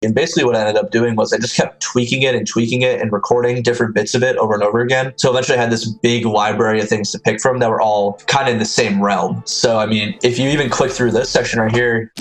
And basically what I ended up doing was I just kept tweaking it and recording different bits of it over and over again. So eventually I had this big library of things to pick from that were all kind of in the same realm. So, I mean, if you even click through this section right here,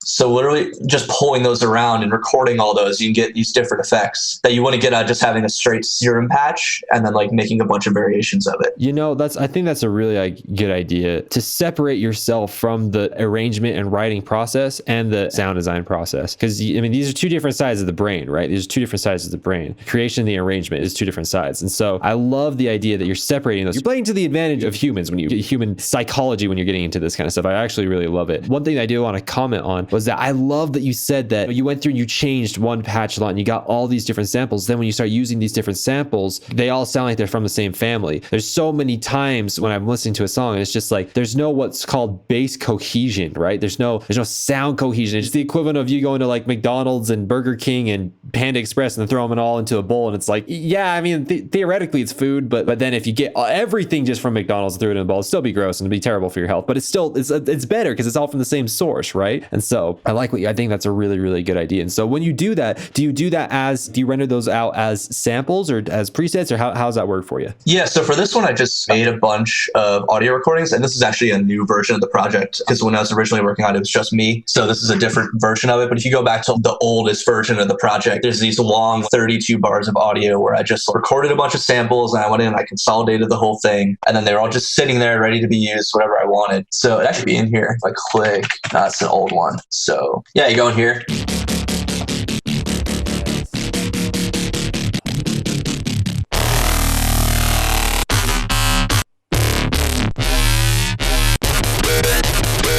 so literally just pulling those around and recording all those, you can get these different effects that you wouldn't get out just having a straight Serum patch and then like making a bunch of variations of it. You know, I think that's a really good idea to separate yourself from the arrangement and writing process and the sound design process. Because I mean, these are two different sides of the brain, right? These are two different sides of the brain. Creation and the arrangement is two different sides. And so I love the idea that you're separating those. You're playing to the advantage of humans when you get human psychology when you're getting into this kind of stuff. I actually really love it. One thing I do want to comment on was that I love that you said that you went through and you changed one patch a lot and you got all these different samples. Then when you start using these different samples, they all sound like they're from the same family. There's so many times when I'm listening to a song and it's just like, there's no what's called bass cohesion, right? There's no sound cohesion. It's the equivalent of you going to like McDonald's and Burger King and Panda Express and then throw them all into a bowl. And it's like, yeah, I mean, theoretically it's food, but then if you get everything just from McDonald's and threw it in a bowl, it'd still be gross and it'd be terrible for your health, but it's better because it's all from the same source, right? And so I think that's a really, really good idea. And so when you do that, do you render those out as samples or as presets, or how's that work for you? Yeah, so for this one, I just made a bunch of audio recordings, and this is actually a new version of the project because when I was originally working on it, it was just me. So this is a different version of it. But if you go back to the oldest version of the project, there's these long 32 bars of audio where I just recorded a bunch of samples and I went in and I consolidated the whole thing. And then they were all just sitting there ready to be used, whatever I wanted. So it actually be in here. If I click, that's an old one. So yeah, you go in here.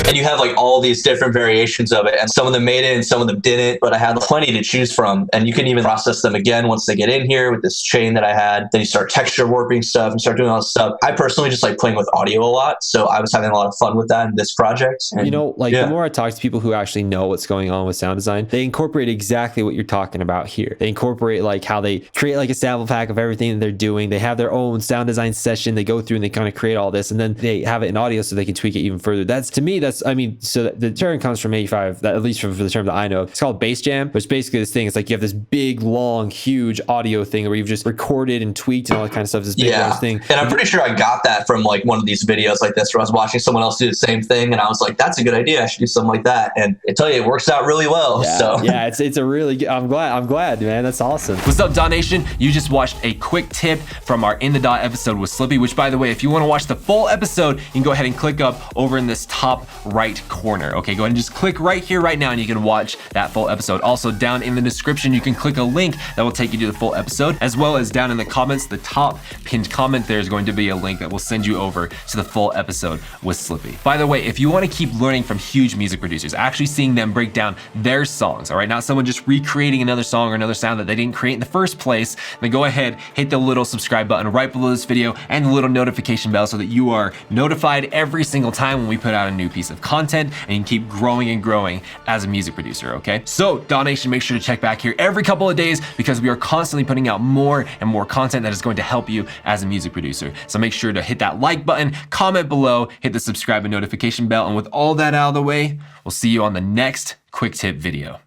And you have like all these different variations of it, and some of them made it and some of them didn't, but I had plenty to choose from. And you can even process them again once they get in here with this chain that I had. Then you start texture warping stuff and start doing all this stuff. I personally just like playing with audio a lot, so I was having a lot of fun with that in this project. And, you know, like the more I talk to people who actually know what's going on with sound design, they incorporate exactly what you're talking about here. They incorporate like how they create like a sample pack of everything that they're doing. They have their own sound design session. They go through and they kind of create all this, and then they have it in audio so they can tweak it even further. To me, I mean, so the term comes from 85, that, at least for the term that I know. It's called bass jam, which is basically this thing. It's like you have this big, long, huge audio thing where you've just recorded and tweaked and all that kind of stuff. This big large thing. And I'm pretty sure I got that from like one of these videos like this where I was watching someone else do the same thing, and I was like, that's a good idea. I should do something like that. And I tell you, it works out really well. Yeah, so yeah, it's a really good, I'm glad, man. That's awesome. What's up, DAW Nation? You just watched a quick tip from our In the DAW episode with Slippy, which, by the way, if you want to watch the full episode, you can go ahead and click up over in this top right corner. Okay, go ahead and just click right here right now and you can watch that full episode. Also, down in the description, you can click a link that will take you to the full episode, as well as down in the comments, the top pinned comment, there's going to be a link that will send you over to the full episode with Slippy. By the way, if you want to keep learning from huge music producers, actually seeing them break down their songs, all right, not someone just recreating another song or another sound that they didn't create in the first place, then go ahead, hit the little subscribe button right below this video and the little notification bell so that you are notified every single time when we put out a new piece of content, and you can keep growing and growing as a music producer, okay? So, DAW Nation, make sure to check back here every couple of days because we are constantly putting out more and more content that is going to help you as a music producer. So make sure to hit that like button, comment below, hit the subscribe and notification bell, and with all that out of the way, we'll see you on the next quick tip video.